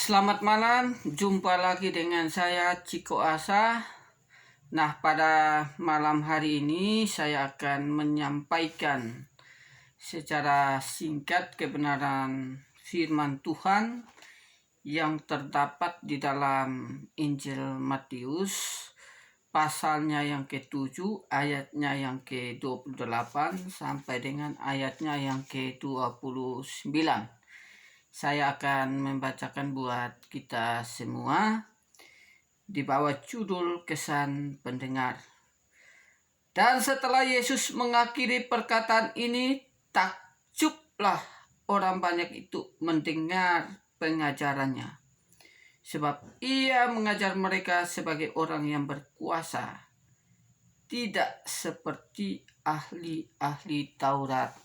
Selamat malam, jumpa lagi dengan saya Ciko Asa. Nah, pada malam hari ini saya akan menyampaikan secara singkat kebenaran firman Tuhan yang terdapat di dalam Injil Matius, pasalnya yang ke-7, ayatnya yang ke-28 sampai dengan ayatnya yang ke-29. Saya akan membacakan buat kita semua di bawah judul Kesan Pendengar. Dan setelah Yesus mengakhiri perkataan ini, takjublah orang banyak itu mendengar pengajarannya. Sebab ia mengajar mereka sebagai orang yang berkuasa, tidak seperti ahli-ahli Taurat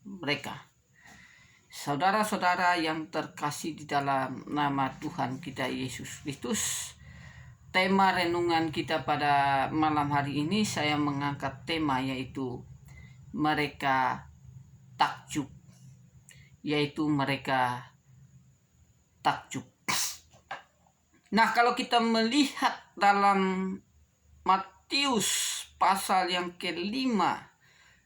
mereka. Saudara-saudara yang terkasih di dalam nama Tuhan kita Yesus Kristus, tema renungan kita pada malam hari ini saya mengangkat tema yaitu mereka takjub. Nah, kalau kita melihat dalam Matius pasal yang ke-5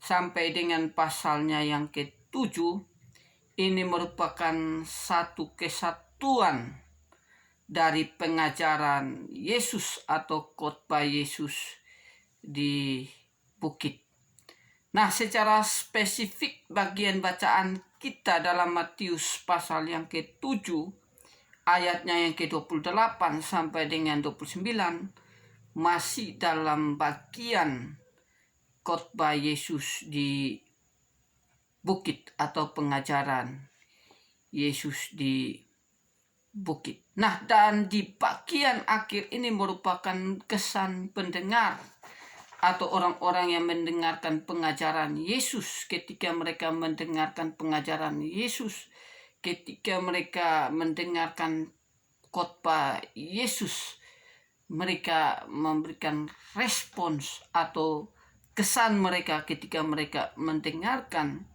sampai dengan pasalnya yang ke-7, ini merupakan satu kesatuan dari pengajaran Yesus atau khotbah Yesus di bukit. Nah, secara spesifik bagian bacaan kita dalam Matius pasal yang ke-7, ayatnya yang ke-28 sampai dengan 29, masih dalam bagian khotbah Yesus di bukit atau pengajaran Yesus di bukit. Nah, dan di bagian akhir ini merupakan kesan pendengar atau orang-orang yang mendengarkan pengajaran Yesus. Ketika mereka mendengarkan pengajaran Yesus, ketika mereka mendengarkan khotbah Yesus, mereka memberikan respons atau kesan mereka ketika mereka mendengarkan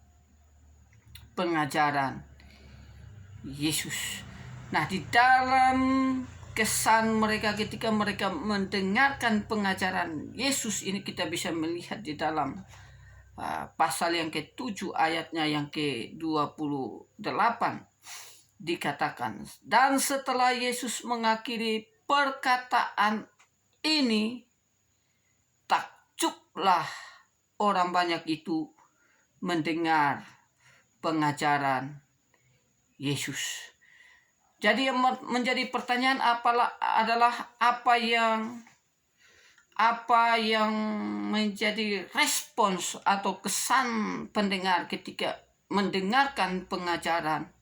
pengajaran Yesus. Nah, di dalam kesan mereka ketika mereka mendengarkan pengajaran Yesus ini, kita bisa melihat di dalam pasal yang ke-7 ayatnya yang ke-28 dikatakan, dan setelah Yesus mengakhiri perkataan ini, takjublah orang banyak itu mendengar pengajaran Yesus. Jadi yang menjadi pertanyaan adalah apa yang menjadi respons atau kesan pendengar ketika mendengarkan pengajaran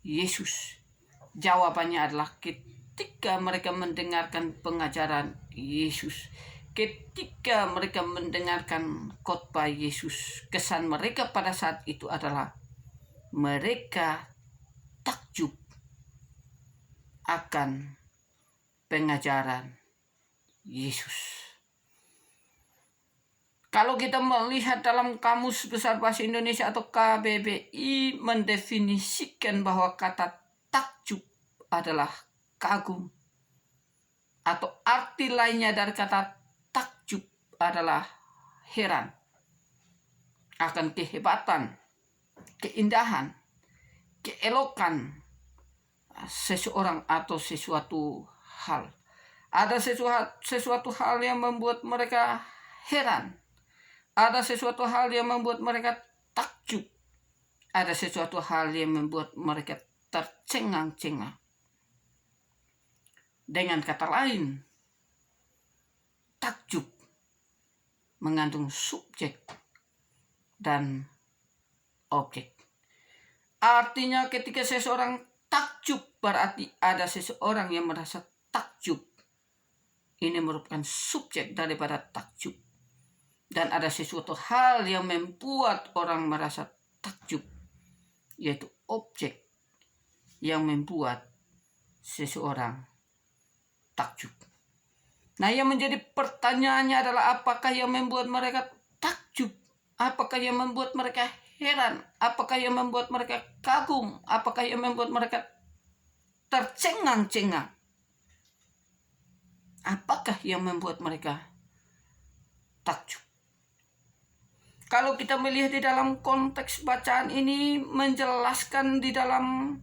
Yesus. Jawabannya adalah ketika mereka mendengarkan pengajaran Yesus, ketika mereka mendengarkan khotbah Yesus, kesan mereka pada saat itu adalah mereka takjub akan pengajaran Yesus. Kalau kita melihat dalam Kamus Besar Bahasa Indonesia atau KBBI mendefinisikan bahwa kata takjub adalah kagum, atau arti lainnya dari kata takjub adalah heran akan kehebatan, keindahan, keelokan seseorang atau sesuatu hal. Ada sesuatu hal yang membuat mereka heran. Ada sesuatu hal yang membuat mereka takjub. Ada sesuatu hal yang membuat mereka tercengang-cengang. Dengan kata lain, takjub mengandung subjek dan objek. Artinya ketika seseorang takjub, berarti ada seseorang yang merasa takjub. Ini merupakan subjek daripada takjub. Dan ada sesuatu hal yang membuat orang merasa takjub, yaitu objek yang membuat seseorang takjub. Nah, yang menjadi pertanyaannya adalah apakah yang membuat mereka takjub? Apakah yang membuat mereka heran? Apakah yang membuat mereka kagum? Apakah yang membuat mereka tercengang-cengang? Apakah yang membuat mereka takjub? Kalau kita melihat di dalam konteks bacaan ini menjelaskan di dalam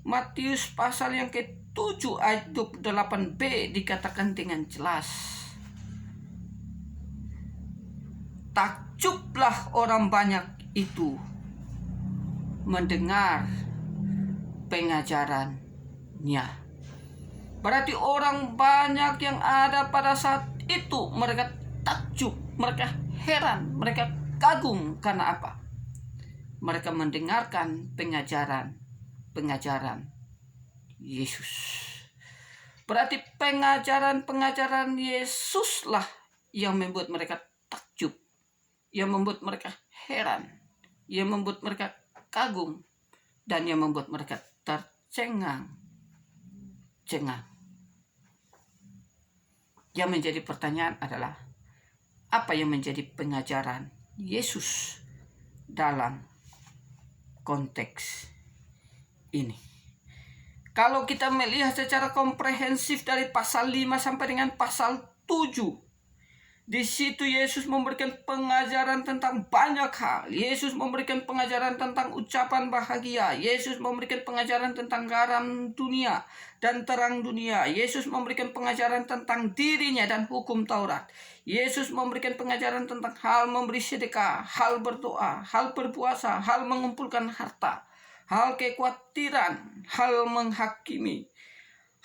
Matius pasal yang ke-7 ayat 28b dikatakan dengan jelas. Takjublah orang banyak itu mendengar pengajarannya. Berarti orang banyak yang ada pada saat itu mereka takjub, mereka heran, mereka kagum. Karena apa? Mereka mendengarkan pengajaran Yesus. Berarti pengajaran Yesuslah yang membuat mereka takjub, yang membuat mereka heran, yang membuat mereka kagum, dan yang membuat mereka tercengang-cengang. Yang menjadi pertanyaan adalah, apa yang menjadi pengajaran Yesus dalam konteks ini? Kalau kita melihat secara komprehensif dari pasal 5 sampai dengan pasal 7, di situ Yesus memberikan pengajaran tentang banyak hal. Yesus memberikan pengajaran tentang ucapan bahagia. Yesus memberikan pengajaran tentang garam dunia dan terang dunia. Yesus memberikan pengajaran tentang dirinya dan hukum Taurat. Yesus memberikan pengajaran tentang hal memberi sedekah, hal berdoa, hal berpuasa, hal mengumpulkan harta, hal kekhawatiran, hal menghakimi,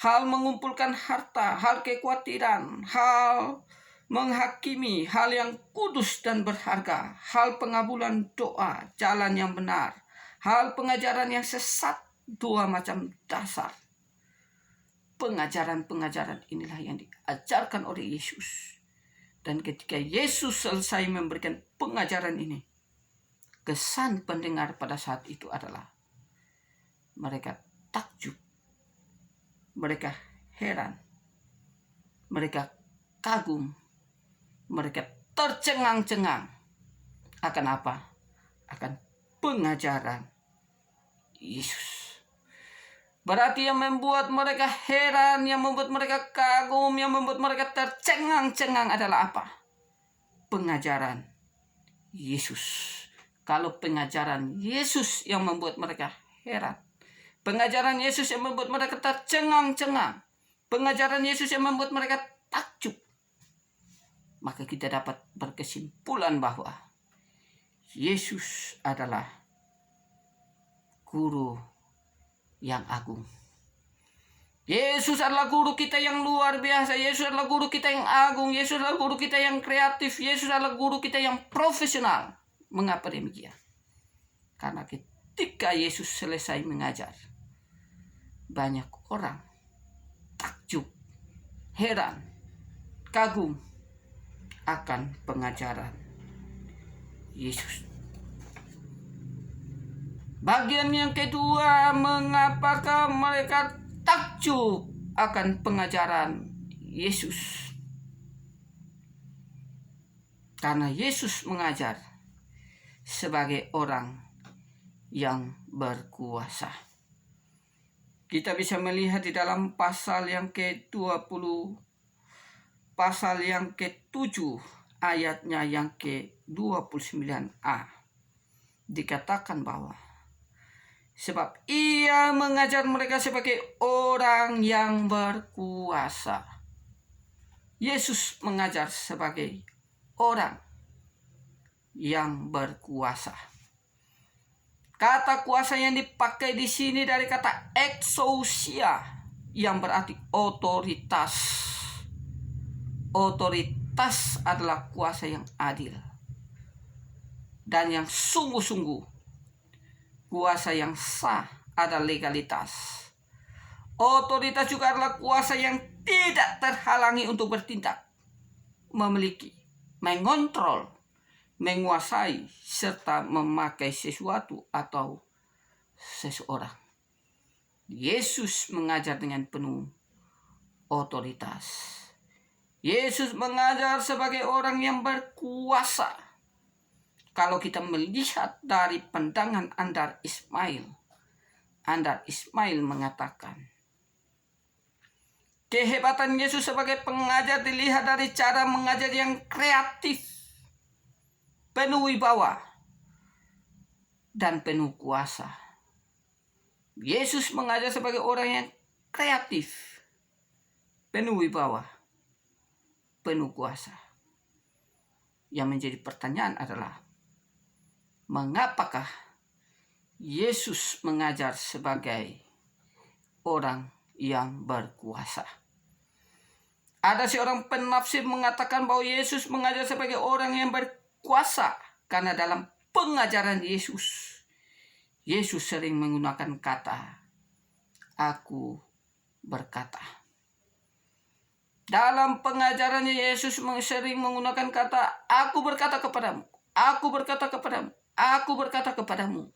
hal mengumpulkan harta, hal kekhawatiran, hal menghakimi, hal yang kudus dan berharga, hal pengabulan doa, jalan yang benar, hal pengajaran yang sesat, 2 macam dasar. Pengajaran-pengajaran inilah yang diajarkan oleh Yesus. Dan ketika Yesus selesai memberikan pengajaran ini, kesan pendengar pada saat itu adalah mereka takjub, mereka heran, mereka kagum, mereka tercengang-cengang. Akan apa? Akan pengajaran Yesus. Berarti yang membuat mereka heran, yang membuat mereka kagum, yang membuat mereka tercengang-cengang adalah apa? Pengajaran Yesus. Kalau pengajaran Yesus yang membuat mereka heran, pengajaran Yesus yang membuat mereka tercengang-cengang, pengajaran Yesus yang membuat mereka takjub, maka kita dapat berkesimpulan bahwa Yesus adalah guru yang agung. Yesus adalah guru kita yang luar biasa. Yesus adalah guru kita yang agung. Yesus adalah guru kita yang kreatif. Yesus adalah guru kita yang profesional. Mengapa demikian? Karena ketika Yesus selesai mengajar, banyak orang takjub, heran, kagum akan pengajaran Yesus. Bagian yang kedua, mengapakah mereka takjub akan pengajaran Yesus? Karena Yesus mengajar sebagai orang yang berkuasa. Kita bisa melihat di dalam pasal yang ke-20, pasal yang ke-7, ayatnya yang ke-29a. Dikatakan bahwa sebab ia mengajar mereka sebagai orang yang berkuasa. Yesus mengajar sebagai orang yang berkuasa. Kata kuasa yang dipakai di sini dari kata exousia, yang berarti otoritas. Otoritas adalah kuasa yang adil dan yang sungguh-sungguh. Kuasa yang sah adalah legalitas. Otoritas juga adalah kuasa yang tidak terhalangi untuk bertindak, memiliki, mengontrol, menguasai, serta memakai sesuatu atau seseorang. Yesus mengajar dengan penuh otoritas. Yesus mengajar sebagai orang yang berkuasa. kalau kita melihat dari pandangan Andar Ismail mengatakan, kehebatan Yesus sebagai pengajar dilihat dari cara mengajar yang kreatif, penuh wibawa, dan penuh kuasa. Yesus mengajar sebagai orang yang kreatif, penuh wibawa, penuh kuasa. Yang menjadi pertanyaan adalah, mengapakah Yesus mengajar sebagai orang yang berkuasa? Ada seorang penafsir mengatakan bahwa Yesus mengajar sebagai orang yang berkuasa karena dalam pengajaran Yesus sering menggunakan kata, "Aku berkata." Dalam pengajarannya Yesus sering menggunakan kata, "Aku berkata kepadamu, aku berkata kepadamu, aku berkata kepadamu."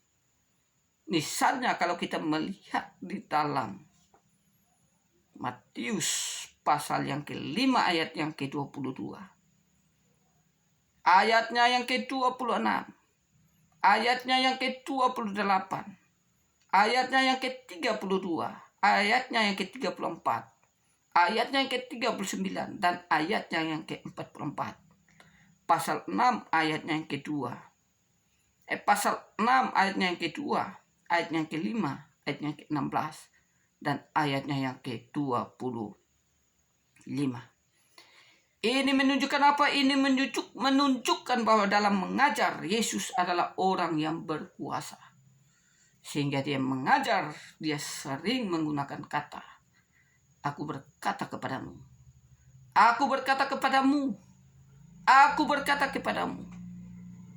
Misalnya kalau kita melihat di dalam Matius pasal yang ke-5 ayat yang ke-22. Ayatnya yang ke-26. Ayatnya yang ke-28. Ayatnya yang ke-32. Ayatnya yang ke-34. Ayatnya yang ke-39 dan ayatnya yang ke-44. Pasal 6 ayatnya yang kedua. Pasal 6 ayatnya yang kedua, ayatnya yang ke-5, ayatnya yang ke-16 dan ayatnya yang ke-25. Ini menunjukkan apa? Ini menunjukkan bahwa dalam mengajar Yesus adalah orang yang berkuasa. Sehingga dia mengajar, dia sering menggunakan kata, "Aku berkata kepadamu, aku berkata kepadamu, aku berkata kepadamu."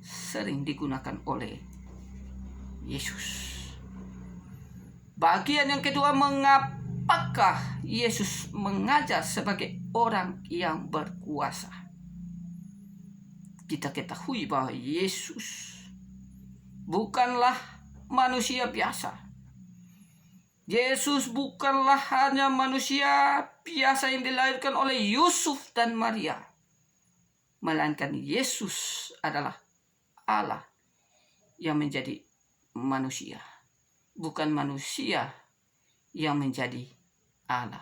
Sering digunakan oleh Yesus. Bagian yang kedua, mengapakah Yesus mengajar sebagai orang yang berkuasa? Kita ketahui bahwa Yesus bukanlah manusia biasa. Yesus bukanlah hanya manusia biasa yang dilahirkan oleh Yusuf dan Maria, melainkan Yesus adalah Allah yang menjadi manusia, bukan manusia yang menjadi Allah.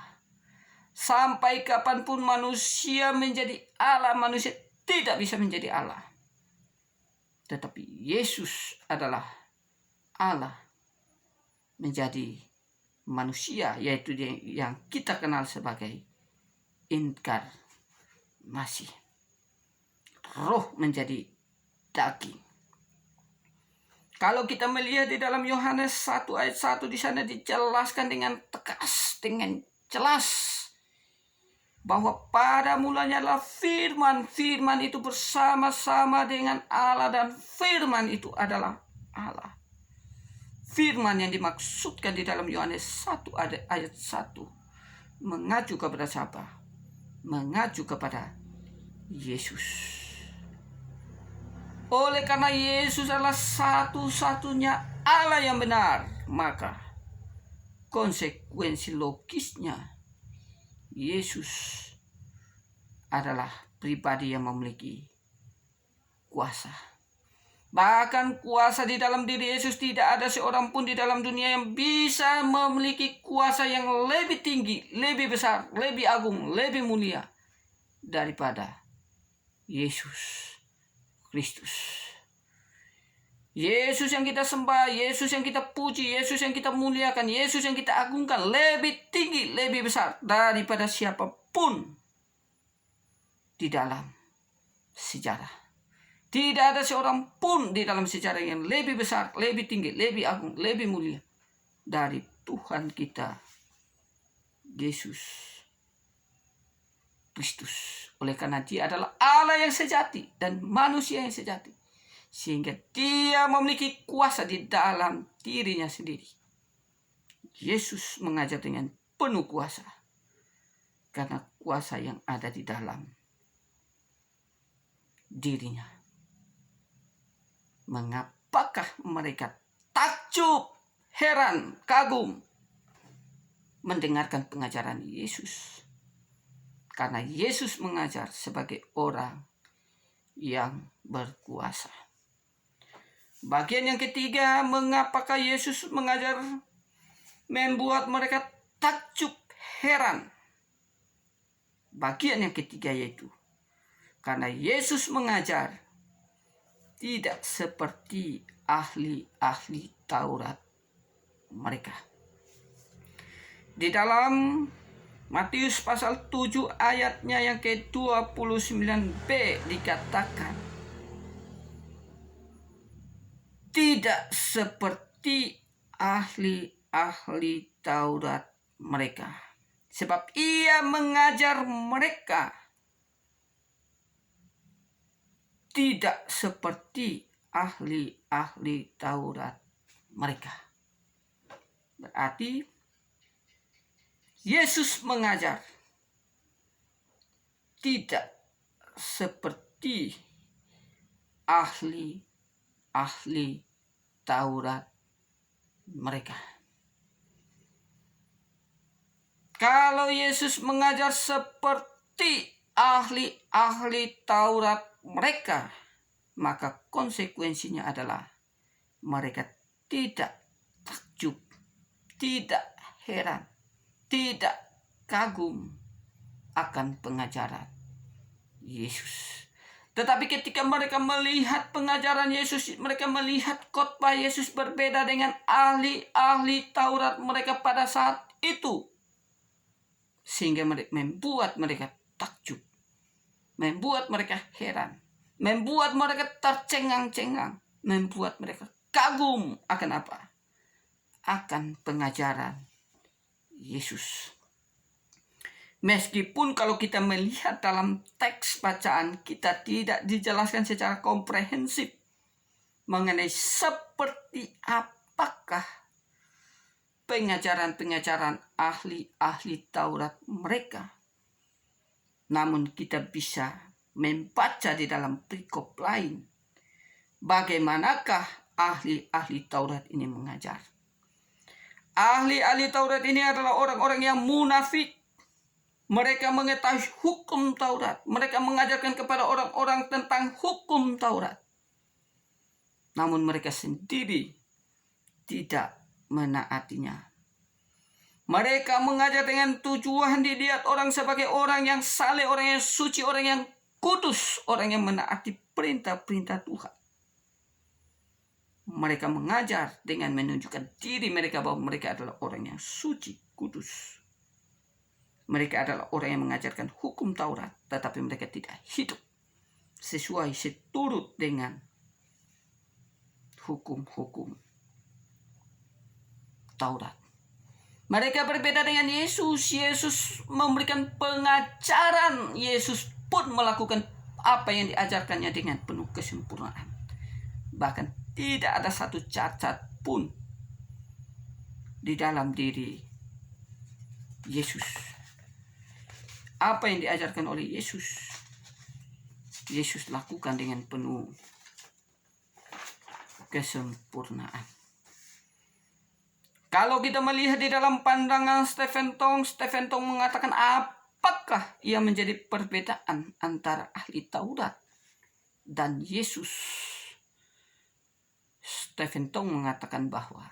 Sampai kapanpun manusia menjadi Allah, manusia tidak bisa menjadi Allah. Tetapi Yesus adalah Allah menjadi manusia, yaitu yang kita kenal sebagai inkarnasi. Roh menjadi daging. Kalau kita melihat di dalam Yohanes 1 ayat 1, di sana dijelaskan dengan tegas, dengan jelas, bahwa pada mulanya adalah firman. Firman itu bersama-sama dengan Allah dan firman itu adalah Allah. Firman yang dimaksudkan di dalam Yohanes 1 ayat 1 mengacu kepada siapa? Mengacu kepada Yesus. Oleh karena Yesus adalah satu-satunya Allah yang benar, maka konsekuensi logisnya Yesus adalah pribadi yang memiliki kuasa. Bahkan kuasa di dalam diri Yesus, tidak ada seorang pun di dalam dunia yang bisa memiliki kuasa yang lebih tinggi, lebih besar, lebih agung, lebih mulia daripada Yesus Kristus. Yesus yang kita sembah, Yesus yang kita puji, Yesus yang kita muliakan, Yesus yang kita agungkan lebih tinggi, lebih besar daripada siapapun di dalam sejarah. Tidak ada seorang pun di dalam sejarah yang lebih besar, lebih tinggi, lebih agung, lebih mulia dari Tuhan kita, Yesus Kristus. Oleh karena Dia adalah Allah yang sejati dan manusia yang sejati, sehingga Dia memiliki kuasa di dalam dirinya sendiri. Yesus mengajar dengan penuh kuasa, karena kuasa yang ada di dalam dirinya. Mengapakah mereka takjub, heran, kagum mendengarkan pengajaran Yesus? Karena Yesus mengajar sebagai orang yang berkuasa. Bagian yang ketiga, mengapakah Yesus mengajar membuat mereka takjub heran. Bagian yang ketiga yaitu karena Yesus mengajar tidak seperti ahli-ahli Taurat mereka. Di dalam Matius pasal 7 ayatnya yang ke-29b dikatakan, tidak seperti ahli-ahli Taurat mereka, sebab ia mengajar mereka tidak seperti ahli-ahli Taurat mereka. Berarti Yesus mengajar tidak seperti ahli-ahli Taurat mereka. Kalau Yesus mengajar seperti ahli-ahli Taurat mereka, maka konsekuensinya adalah mereka tidak takjub, tidak heran, tidak kagum akan pengajaran Yesus. Tetapi ketika mereka melihat pengajaran Yesus, mereka melihat khotbah Yesus berbeda dengan ahli-ahli Taurat mereka pada saat itu, sehingga membuat mereka takjub, membuat mereka heran, membuat mereka tercengang-cengang, membuat mereka kagum akan apa? Akan pengajaran Yesus. Meskipun kalau kita melihat dalam teks bacaan, kita tidak dijelaskan secara komprehensif mengenai seperti apakah pengajaran-pengajaran ahli-ahli Taurat mereka. Namun kita bisa membaca di dalam perikop lain bagaimanakah ahli-ahli Taurat ini mengajar. Ahli-ahli Taurat ini adalah orang-orang yang munafik. Mereka mengetahui hukum Taurat. Mereka mengajarkan kepada orang-orang tentang hukum Taurat. Namun mereka sendiri tidak menaatinya. Mereka mengajar dengan tujuan dilihat orang sebagai orang yang saleh, orang yang suci, orang yang kudus, orang yang menaati perintah-perintah Tuhan. Mereka mengajar dengan menunjukkan diri mereka bahwa mereka adalah orang yang suci, kudus. Mereka adalah orang yang mengajarkan hukum Taurat, tetapi mereka tidak hidup sesuai seturut dengan hukum-hukum Taurat. Mereka berbeda dengan Yesus. Yesus memberikan pengajaran. Yesus pun melakukan apa yang diajarkannya dengan penuh kesempurnaan. Bahkan tidak ada satu cacat pun di dalam diri Yesus. Apa yang diajarkan oleh Yesus, Yesus lakukan dengan penuh kesempurnaan. Kalau kita melihat di dalam pandangan Stephen Tong mengatakan apakah ia menjadi perbedaan antara ahli Taurat dan Yesus. Stephen Tong mengatakan bahwa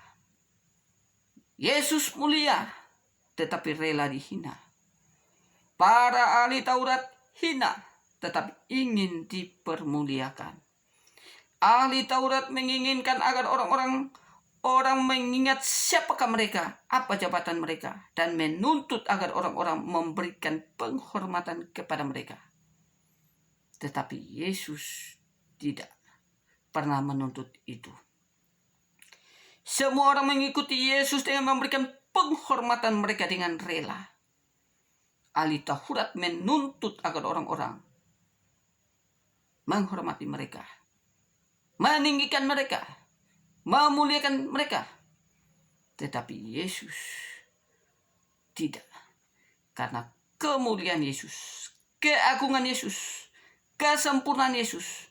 Yesus mulia tetapi rela dihina. Para ahli Taurat hina tetapi ingin dipermuliakan. Ahli Taurat menginginkan agar orang mengingat siapakah mereka, apa jabatan mereka, dan menuntut agar orang-orang memberikan penghormatan kepada mereka. Tetapi Yesus tidak pernah menuntut itu. Semua orang mengikuti Yesus dengan memberikan penghormatan mereka dengan rela. Ahli Taurat menuntut agar orang-orang menghormati mereka, meninggikan mereka, memuliakan mereka. Tetapi Yesus tidak. Karena kemuliaan Yesus, keagungan Yesus, kesempurnaan Yesus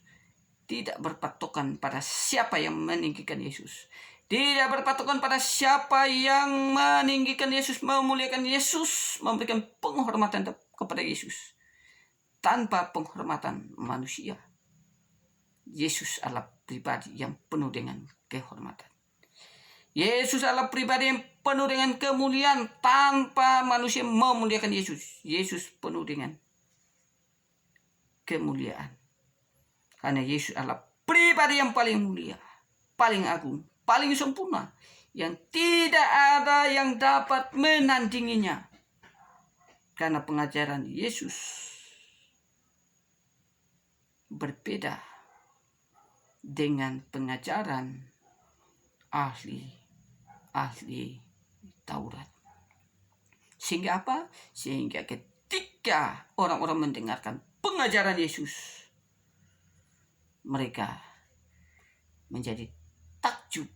tidak berpatokan pada siapa yang meninggikan Yesus. Tidak berpatokan pada siapa yang meninggikan Yesus, memuliakan Yesus, memberikan penghormatan kepada Yesus. Tanpa penghormatan manusia, Yesus adalah pribadi yang penuh dengan kehormatan. Yesus adalah pribadi yang penuh dengan kemuliaan tanpa manusia memuliakan Yesus. Yesus penuh dengan kemuliaan. Karena Yesus adalah pribadi yang paling mulia, paling agung, paling sempurna, yang tidak ada yang dapat menandinginya. Karena pengajaran Yesus berbeda dengan pengajaran ahli Taurat. Sehingga apa? Sehingga ketika orang-orang mendengarkan pengajaran Yesus, mereka menjadi takjub,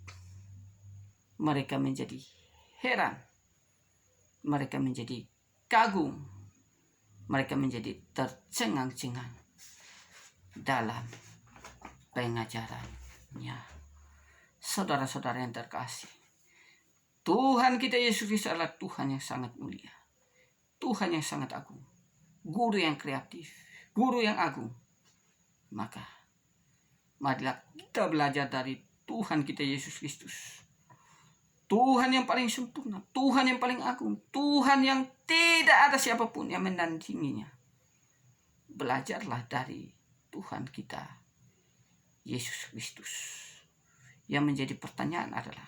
mereka menjadi heran, mereka menjadi kagum, mereka menjadi tercengang-cengang dalam pengajarannya. Saudara-saudara yang terkasih, Tuhan kita Yesus Kristus adalah Tuhan yang sangat mulia, Tuhan yang sangat agung, guru yang kreatif, guru yang agung. Maka marilah kita belajar dari Tuhan kita Yesus Kristus, Tuhan yang paling sempurna, Tuhan yang paling agung, Tuhan yang tidak ada siapapun yang menandinginya. Belajarlah dari Tuhan kita Yesus Kristus. Yang menjadi pertanyaan adalah,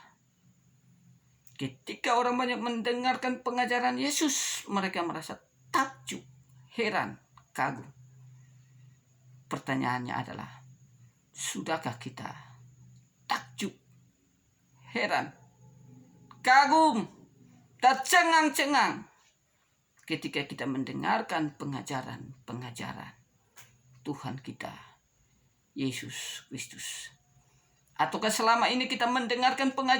ketika orang banyak mendengarkan pengajaran Yesus, mereka merasa takjub, heran, kagum. Pertanyaannya adalah, sudahkah kita takjub, heran, kagum, tercengang-cengang ketika kita mendengarkan pengajaran Tuhan kita Yesus Kristus? Ataukah selama ini kita mendengarkan pengajaran